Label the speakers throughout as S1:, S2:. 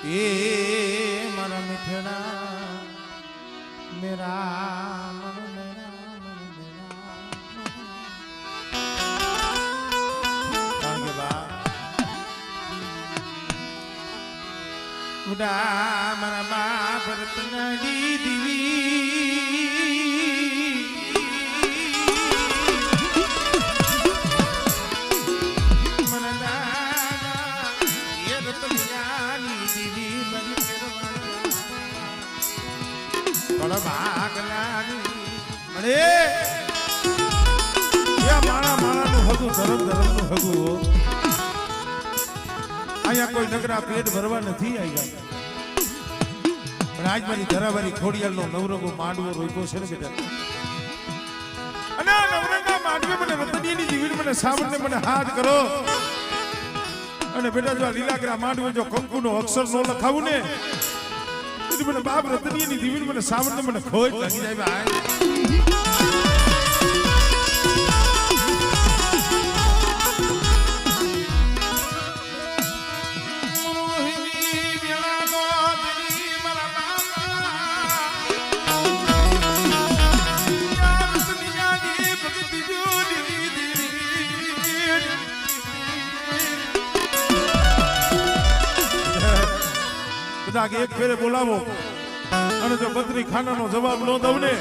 S1: એ મારા મીઠડા મેરા મન ઉડા મારા બાપ રત્નડી દીવી મને દાદા એ રતનિયાની દીવી બની ફેરવાના ભાગલાની અરે એ માણાનું હગું ધર્મનું હગું અહીંયા કોઈ નગરા પેટ ભરવા નથી આવ્યા પણ આજ મારી ધરાવારી ખોડિયાલનો નવરંગો માંડવો રોક્યો છે ને બેટા અને નવરંગા માંડવે મને રતનીની જીવીને મને સાવરને મને હાથ કરો અને બેટા જો લીલાગરા માંડવે જો કંકુનો અક્ષર નો લખાવું ને તો મને બાપ રતનીની જીવીને મને સાવરને મને ખોજ લાગી જાય ભાઈ એક ફેરે બોલાવો અને જો બદ્રી ખાનાનો જવાબ ન દઉં ને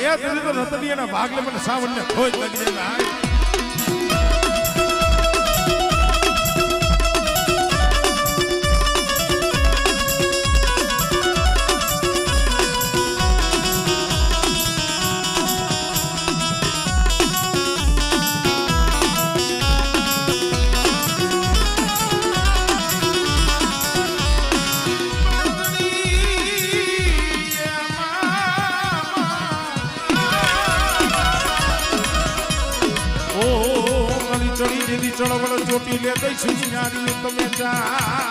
S1: એ તો રતનિયાના ભાગલે મને સાવરને ખોજ લાગી જાય ચળવળ ચોટી લે ગઈ સુનિયારી તમે જા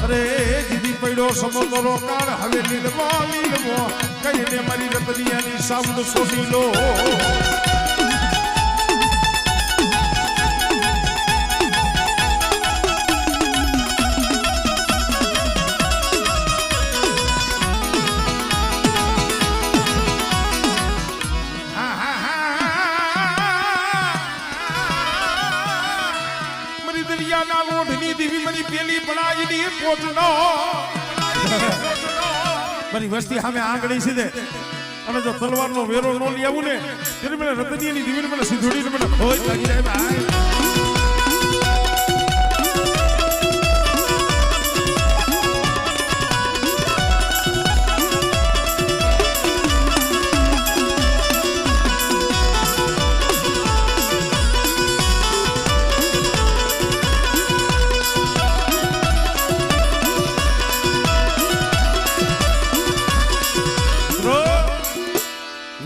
S1: અરે દીદી પડ્યો સમોતરો કાળ હવે લીલવો કહીને મારી રતનિયાની સાઉન્ડ છોડી લો મારી વસ્તી સામે આંગળી સીધે અને જો તલવારનો વેરો ન લઈ આવું ને ત્યારે મને રતનિયાની દીવીને મને સીધોડીને મને ખોજ લાગી જાય ભાઈ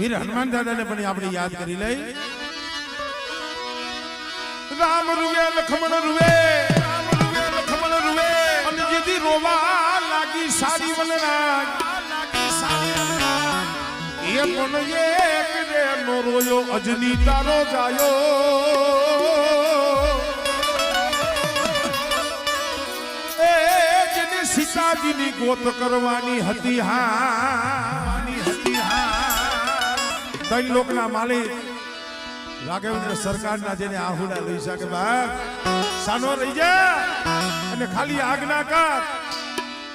S1: વીર હનુમાન દાદાને પણ આપણે યાદ કરી લઈ રામ રૂવે લખમણ રૂવે અને જેથી રોવા લાગી સારી વનરાજ એ પણ એક રે નો રોયો અજની તારો જાયો એ જેને સીતાજીની ગોત કરવાની હતી ત્રણ લોકના માલિક રાઘવેન્દ્ર સરકારના જેને આહુડા લઈ શકે સાનો રહી જા અને ખાલી આજ્ઞા કર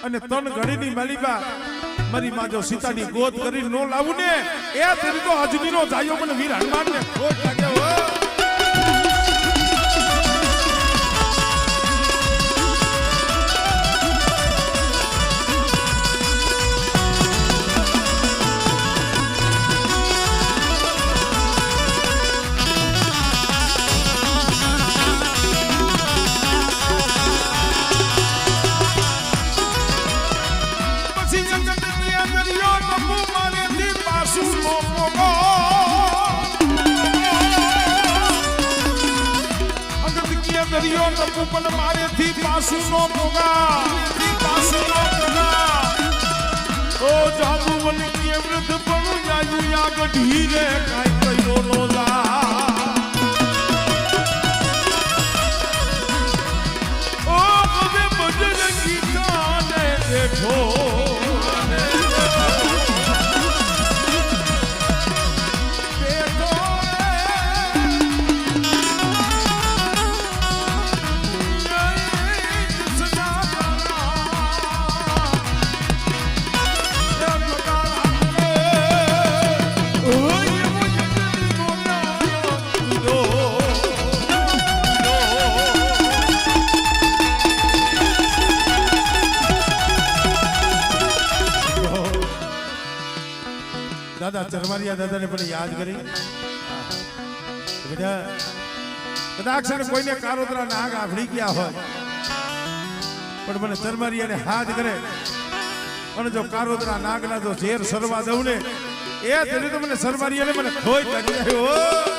S1: અને તન ઘડીની માલિકા મારી માં જો સીતાની ગોદ કરી નો લાવું ને એ તેરી તો અજમીનો જાયો મને વીર હનુમાન ને ખોટ લાગે હો Maria, દરિયો ટપુ પણ મારેથી પાસું નો પોગા ઓ જાદુ બની કે વૃદ્ધ પણ જાયું યા ગઢી રે કાઈ કયો નો લા ઓ કદે બજરંગી કાને દેખો દાદા ચરમારિયા દાદાને પણ યાદ કરી બેટા કદાચ કોઈને કારોતરા નાગ આફડી ગયા હોય પણ મને ચરમારિયાને હાથ કરે અને જો કારોતરા નાગના જો ઝેર સરવા દઉં ને એ તેને તો મને ચરમારિયાને મને ખોઈ કાઢી આવ્યો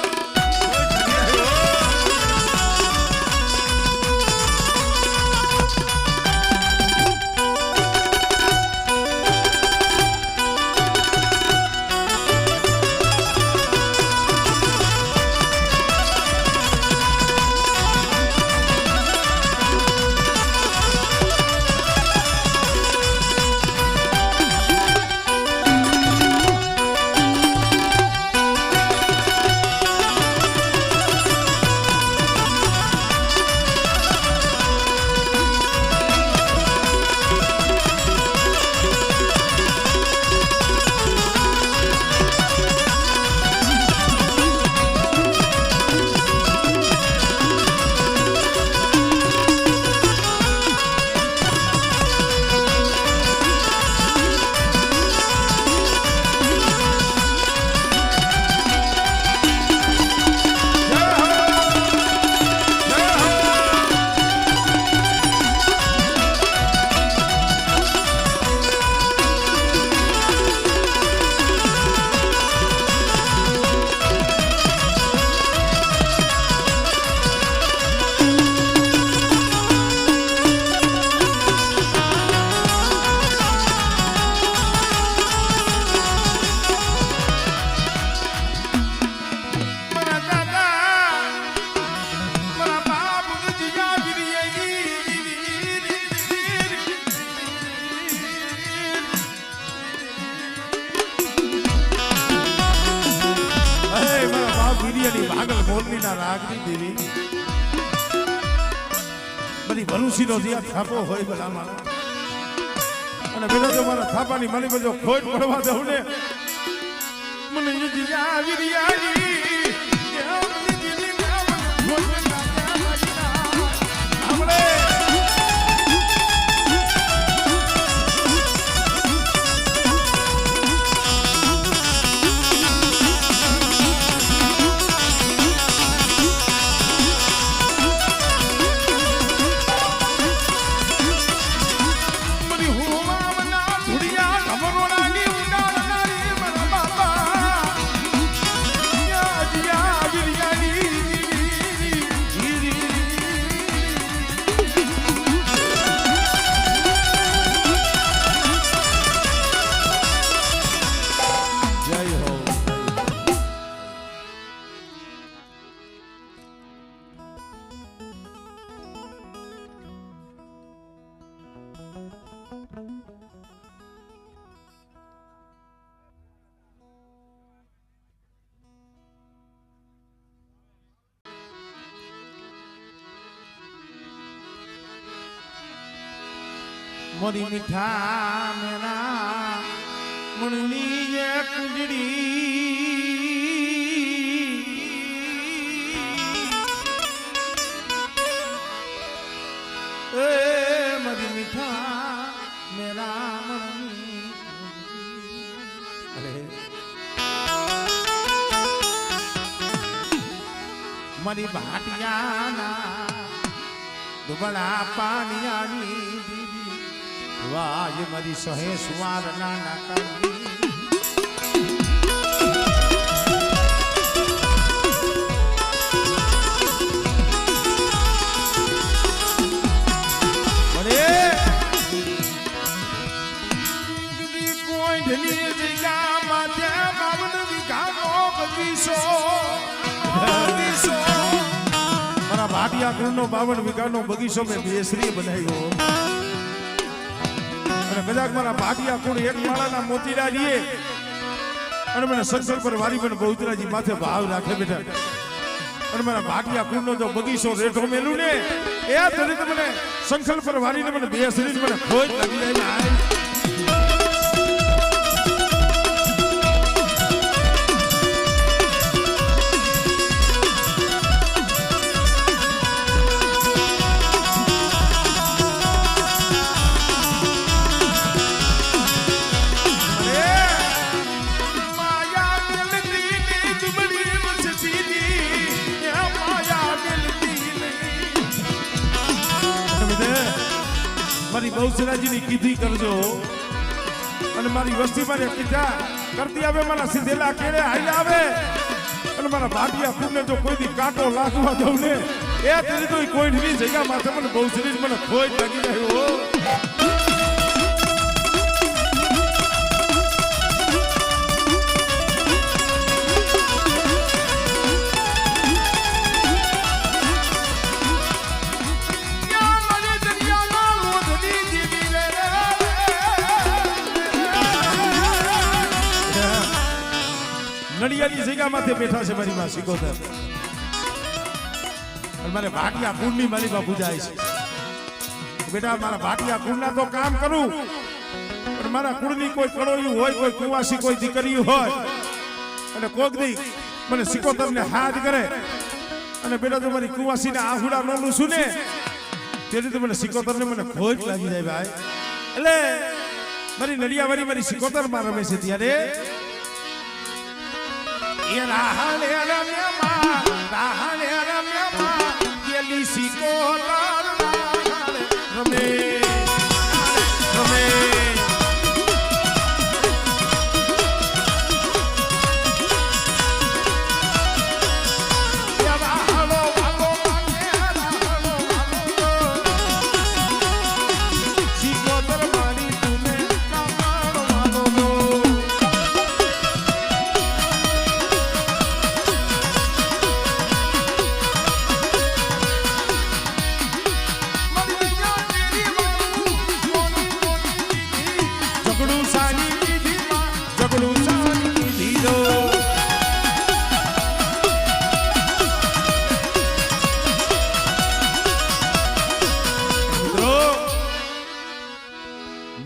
S1: ભાગલ મોરનીના રાગની દેવી બધી ભરૂસીનો જે થાપો હોય બધા મારા અને પેલા જો મારા થાપાની મારી બધો ખોટ પડવા દઉં ને મને જીજા આવી રહ્યા मोरी मिठा मेरा मुरली ये कुंजड़ी ए मोरी मिठा मेरा मुरली अरे मरी भाटियाना दुबला पानियानी वाह ये मरी सहे सुवार नाना करनी બગીચો મારા ભાટિયા કુળનો 52 વીઘાનો બગીચો મેં બેસરી બનાવ્યો અને કદાચ મારા ભાટિયા કુળ એક માળાના મોતીડા રીએ અને મને સંસદ પર વારી પણ બહુચરાજી માથે ભાવ રાખે બેટા અને મારા ભાટિયા કુળનો જો બગીચો રેઠો મેલું ને એ તરીકે મને સંસદ પર વારીને મને બેસરી મને ખોજ લાગી જાય મારી બહુચરાજીની કીધી કરજો અને મારી વસ્તી મારી કીધા કરતી આવે મારા સીધેલા કેળે હાઈલા આવે અને મારા ભાટિયા કુળને જો કોઈ દી કાંટો લાગવા દઉં ને એ તેરી તો કોઈ ની જગ્યા માથે મને બહુચરાજી મને ખોઈ લાગી રહ્યો નડિયાની જગ્યા માથે બેઠા છે મારી માં સિકોતર અને મારે ભાટિયા કુળની મારી માં પૂજાય છે બેટા મારા ભાટિયા કુળના તો કામ કરું પણ મારા કુળની કોઈ કડોયું હોય કોઈ કુવાસી કોઈ દીકરી હોય અને કોક દી મને સિકોતરને હાથ કરે અને બેટા તો મારી કુવાસીને આહુડા નોલું છું ને તેથી તો મને સિકોતરને મને ખોજ લાગી જાય ભાઈ એટલે મારી નડિયાવાળી મારી સિકોતર માં રમે છે ત્યારે ये राहले रम्या गेली सिकोतर रमे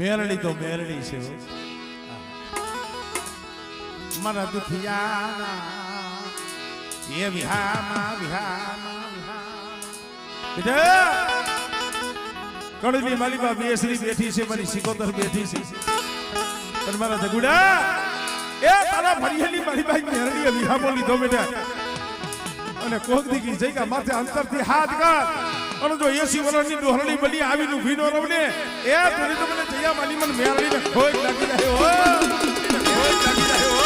S1: મેરડી તો મેરડી છે મારા દુખિયા એ કડની માલિકા બેસરી બેઠી છે મારી સિકોતર બેઠી છે પણ મારા જગુડા એ તારા ભરિયેલી મારી ભાઈ મેરડીએ વિહામો લીધો બેટા અને કોક દીકી જઈકા માથે અંતરથી હાથ કર અને જો 80 વર્ષની ડોહરણી બની આવીનું ભીનો રવને એ તને તો મને જયા માની મન મેરડીને ખોઈ લાગી રહ્યો ખોઈ લાગી રહ્યો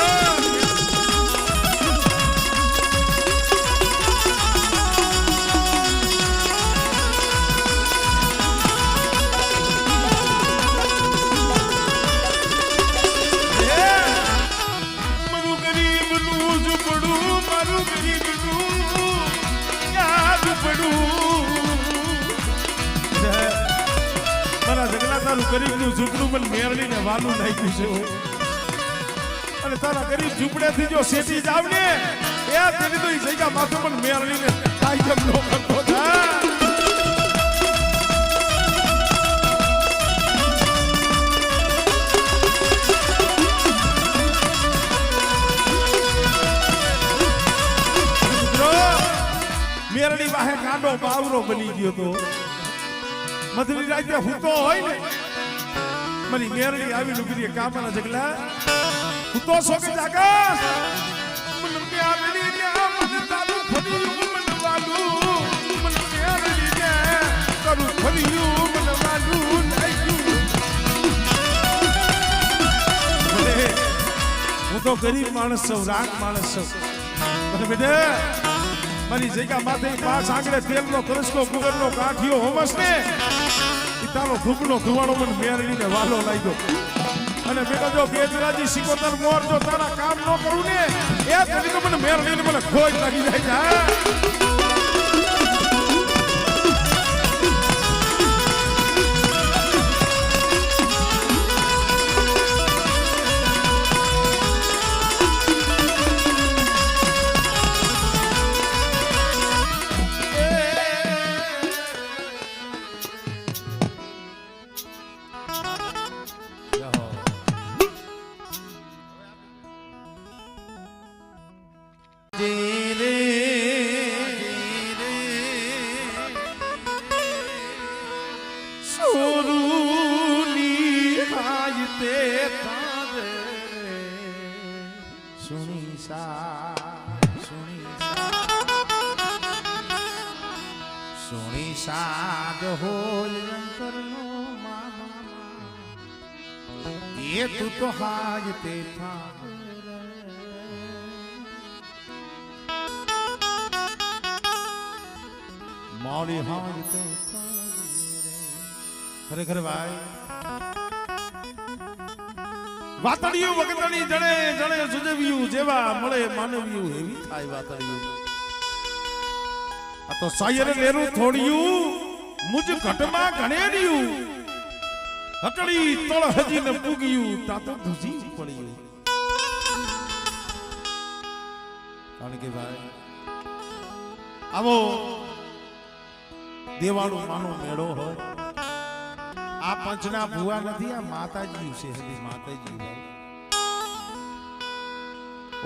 S1: મારું ગરીબનું ઝૂંપડું મારું ગરીબનું યાદ પડું મારા જગલા તારું ગરીબનું ઝૂંપડું મને મેરડીને વાલું નાખ્યું છે અને તારા ગરીબ ઝૂંપડેથી જો શેઠી જાવ ને એ તેની તો જગ્યા માથું પણ મેરડીને કાયમ નો કરતો થા મેરડી વાહે કાંડો બાવરો બની ગયો તો મધરી રાતે હુતો હોય ને મારી મેરડી આવી લુગરી કામના જગલા હુતો સોકે જાગા મન મેરડી ને મન તારું ફરિયું મન વાલું મન મેરડી ને તારું ફરિયું મન વાલું નાખ્યું હું તો ગરીબ માણસ છું રાગ માણસ છું મને બેટા મારી જગ્યા માથે 5 આંગળે તેલનો કરસનો કુગરનો કાઠિયો હોમસ ને તારો ધૂપનો ધુવાળો મને મેરડીને વાલો લાગ્યો અને બેટા જો બેજરાજી સિકોતર મોર જો તારા કામ ન કરું ને એ તને તો મને મેર લઈને મને ખોજ લાગી જાય છે સોની સાદ હોય અંતરનો મામા એ તું તો હાજ તે થા મોડી હાજ તે ખરેખર ભાઈ વાતડિયું વગતણી જણે જણે સુજવ્યું જેવા મળે માનવ્યું એવી થાય વાતડિયું આ તો સાયર લેરું થોડિયું મુજ ઘટમાં ગણેર્યું હકડી તળ હજીને પૂગ્યું તા તો ધુજી પડ્યું કારણ કે ભાઈ આવો દેવાળું માનો મેળો હોય આ પંચના ભુવા નથી આ માતાજી છે હજી માતાજી ભાઈ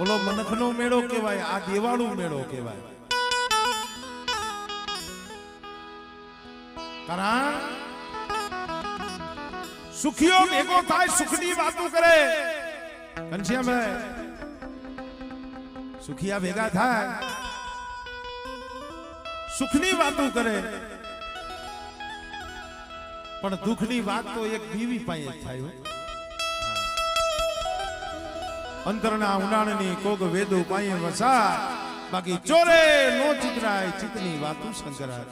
S1: ઓલો મનખનો મેળો કહેવાય આ દેવાળું મેળો કહેવાય કારણ સુખીઓ ભેગો થાય સુખની વાતો કરે ઘનશ્યામભાઈ સુખિયા ભેગા થાય સુખની વાતો કરે પણ દુઃખની વાત તો એક બીવી પાસે થાય અંતરના ઉનાળની કોગ વેદો પાસે વસા બાકી ચોરે નો ચિતરાય ચિતની વાતો શંકરાય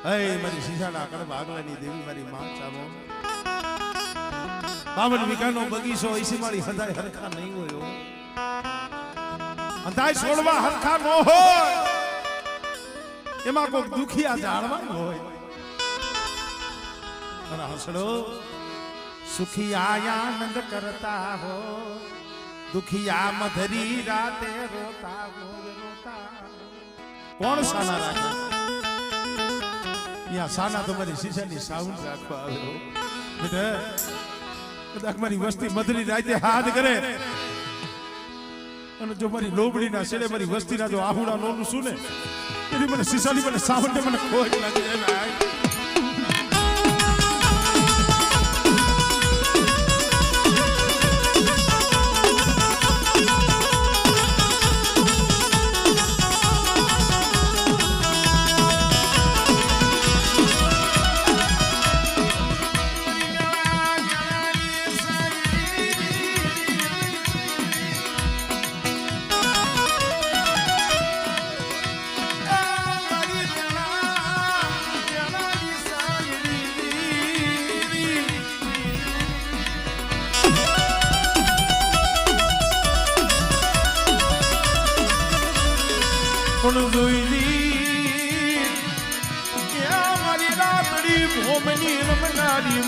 S1: હે મારી શીશાના કડબ આગલાની દેવી મારી માં ચામો 52 વીઘાનો બગીચો એસી મારી હદાય હરખા નહીં હોય હદાય છોડવા હરખા ન હોય એમાં કોઈ દુખિયા જાણવાનું હોય અને હસડો સુખિયા આનંદ કરતા હો દુખિયા મધરી રાતે રોતા હો રોતા કોણ સાના રાખે યા સાના તમારી શીશાની સાઉન્ડ રાખવા આવ્યો બેટા કદાચ મારી વસ્તી મધરી રાતે હાથ કરે અને જો મારી લોબડીના છેડે મારી વસ્તીના જો આહુડા નોનું શું ને એની મને શીશાની મને સાઉન્ડ મને ખોટ લાગી જાય ભાઈ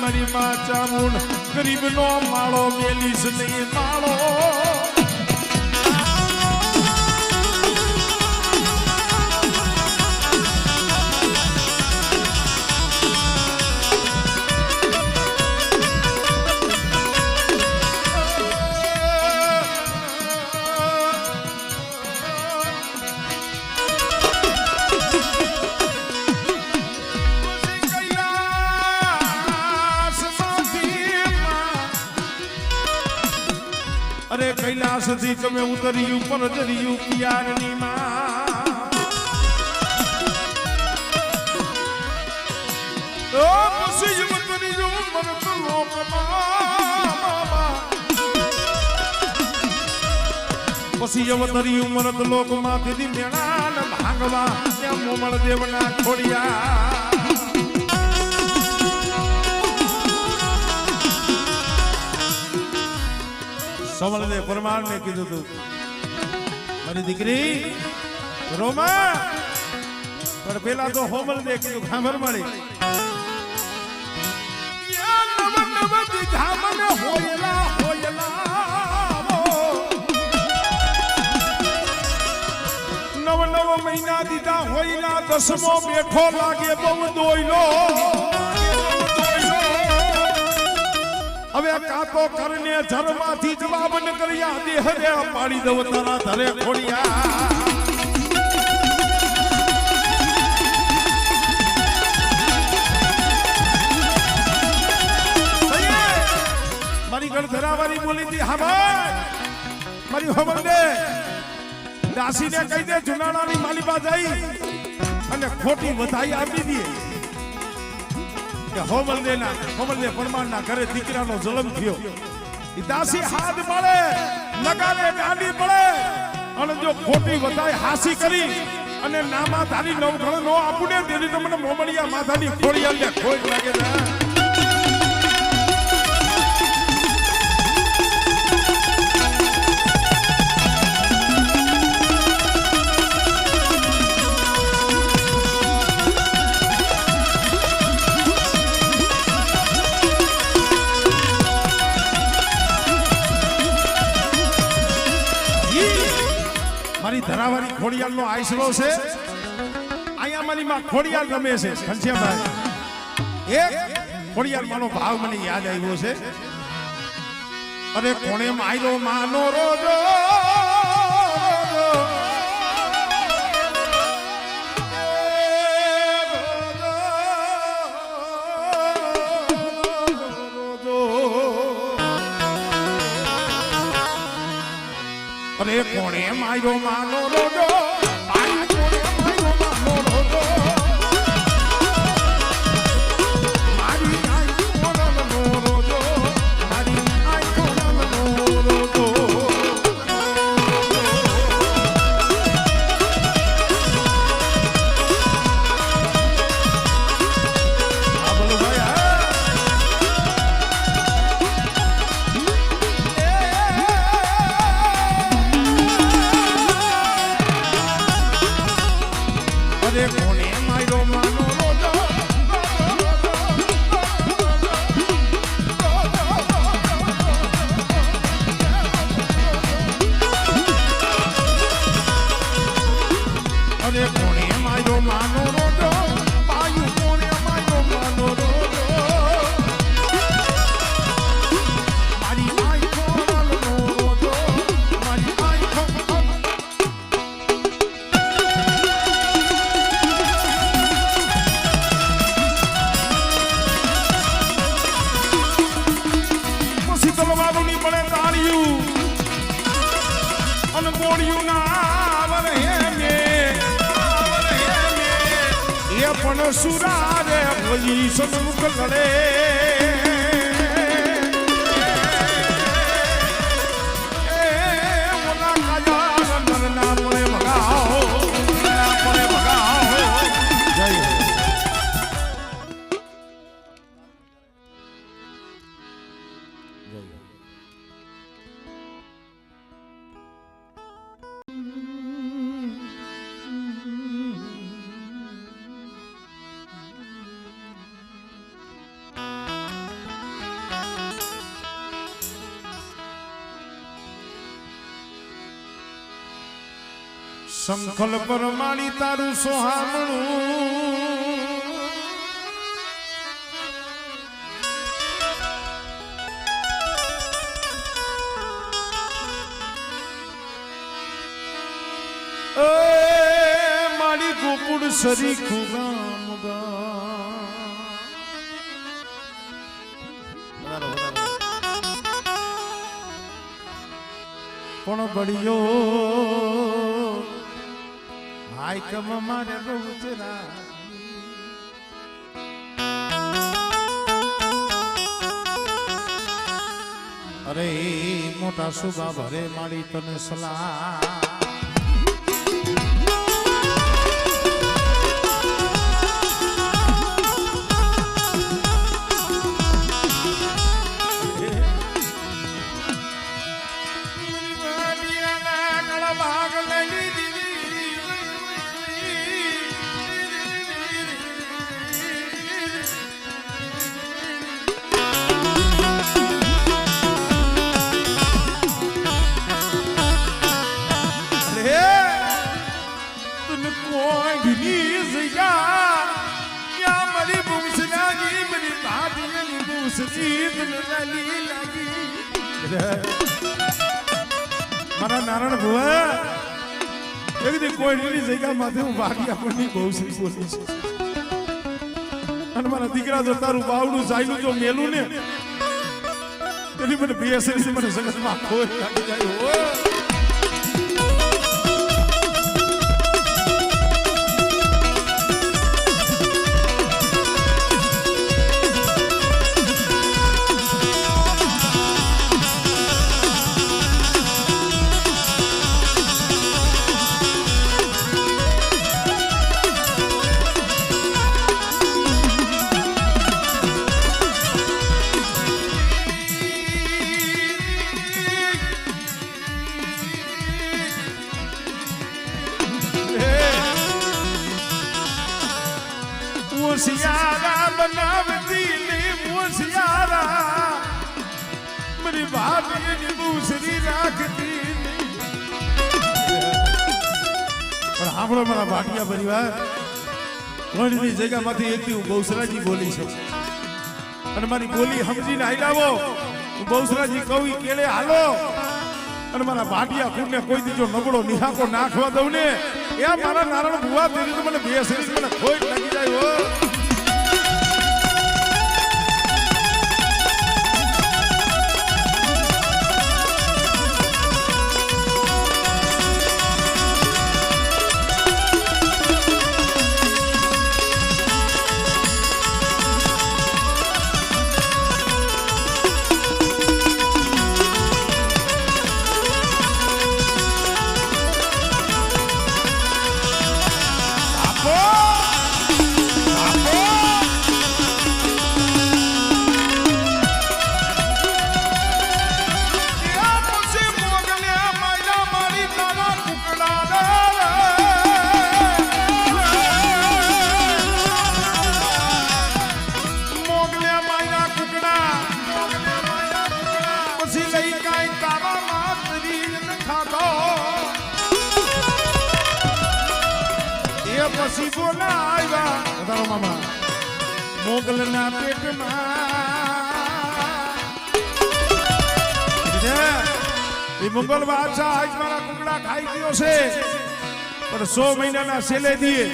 S1: મારી માં ચામુંડ ગરીબ નો માળો મેલીસ નહીં માળો અરે કૈલાસ થી તમે ઉતર્યું પર જર્યું પિયારની માં ઓ પછી જ ઉતરી જો મરત લોકમાં પછી જ ઉતર્યું મરત લોકમાં થી મેણા ને ભાગવા ત્યાં મોમળ દેવના ખોડિયા સમલને પરમારને કીધું તું મારી દીકરી રોમા પણ પેલા તો હોમલ ને કીધું ખાંભર મળી નવ મહિના દીધા હોયલા 10મો બેઠો લાગે બહુ દોયલો હવે કાતો કરને જરમાંથી જવાબ ન કર્યા દેહરે પાડી દવ તારા ધરે ખોડિયા મારી ગણ ધરાવાળી બોલી હતી હા ભાઈ મારી હોમલને દાસીને કહી દે જુનાણાની માલિબા જઈ અને ખોટી વધાઈ આપી દે કે હોમલને પરમારના ઘરે દીકરાનો જન્મ થયો ઈ દાસી હાથ મળે નગારે ગાડી પડે અને જો ખોટી વધાઈ હાસી કરી અને નામા ધારી નવઘણ નો આપુને તેની તમને મોમડિયા માથાની ખોડિયાને ખોટ લાગે છે મારી ધરાવાળી ખોડિયાલ નો આશરો છે અહીંયા મારી માં ખોડિયાલ રમે છે ઘનશ્યામભાઈ એક ખોડિયાલ માનો ભાવ મને યાદ આવ્યો છે અરે કોણે માયરો માનો રોજો અરે કોણે માયરો માનો રોજો પણ સુરારે ભોજી સન્મુખ લડે ઓલા કાયા નરના પડે ભગાઓ પડે ભગાઓ જય સંખલ પર માળી તારું સોહામણું માળી ગોકુળ સરી ખુગામ પણ બળિયો આઈકમ મારે રોજરા અરે મોટા સુબા ભરે મારી તને સલાહ શીત લાગી લાગી મારા નારાયણ ભુવા એક દી કોઈની જગ્યા માથે હું વાડિયા પરની બહુ સી બોલી છે અને મારા દીકરા જો તારું બાવડું સાયલું જો મેલું ને તેની મને બેસરી મને જગતમાં ખોઈ લાગી જાય હો मुसियारा बनावती ने मुसियारा मेरी भाभी ने दूसरी રાખતી પણ આપણો મારા ભાટિયા પરિવાર કોઈની જગ્યામાંથી એકથી હું બહુસરાજી બોલી છું અને મારી બોલી સમજીને આઈલાવો હું બહુસરાજી કવિ કેળે હાલો અને મારા ભાટિયા કુળને કોઈ દીજો નબળો નિહાકો નાખવા દઉં ને એ મારા નારાયણ ભુવા તેરી તો મને બેસરી મને ખોટ લાગી જાય હો પછી બોલાવ્યા વધારો મામા મોગલના પેટમાં એ મુગલ બાદશાહ આજ મારા કુકડા ખાઈ ગયો છે પણ 100 મહિનાના સેલે દીએ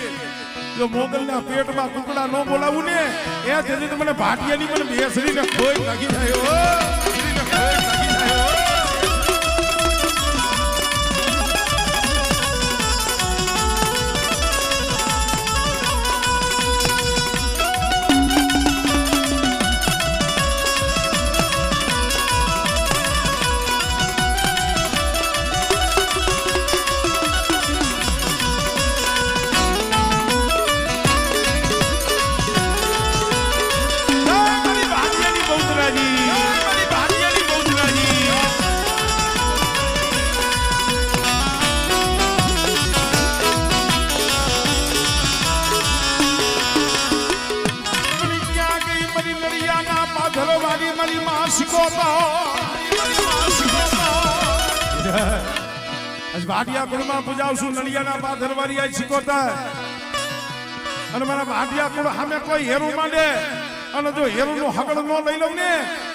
S1: જો મોગલના પેટમાં કુકડા ન બોલાવું ને એ જલ્દી મને ભાટિયાની મને બેસરીને ખોઈ લાગી જાય હો ભાટિયા કુળમાં પૂજાવશું નલિયાના પાથરવારી આ શીખોતા અને મારા ભાટિયા કુળ સામે કોઈ હેરું માંડે અને જો હેરું નું હગડ ન લઈ લઉં ને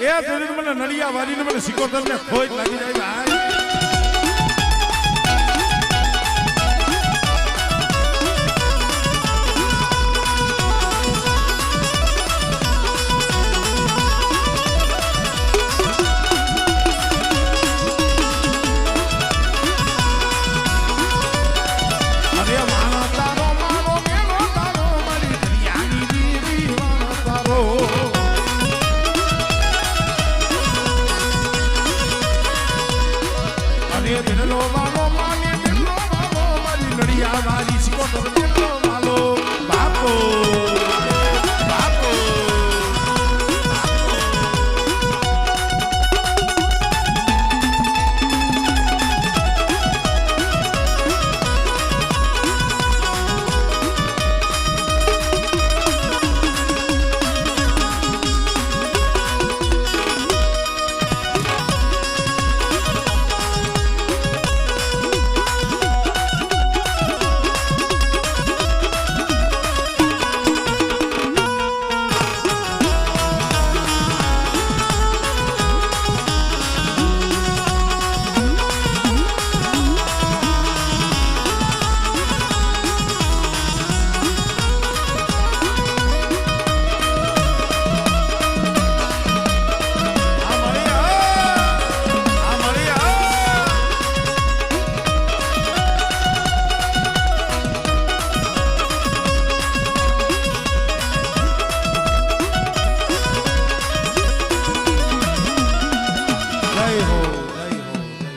S1: એ જોઈને મને નલિયા વારીને મને શીખોતર ને ખોજ લાગી જાય ભાઈ જય હો જય હો જય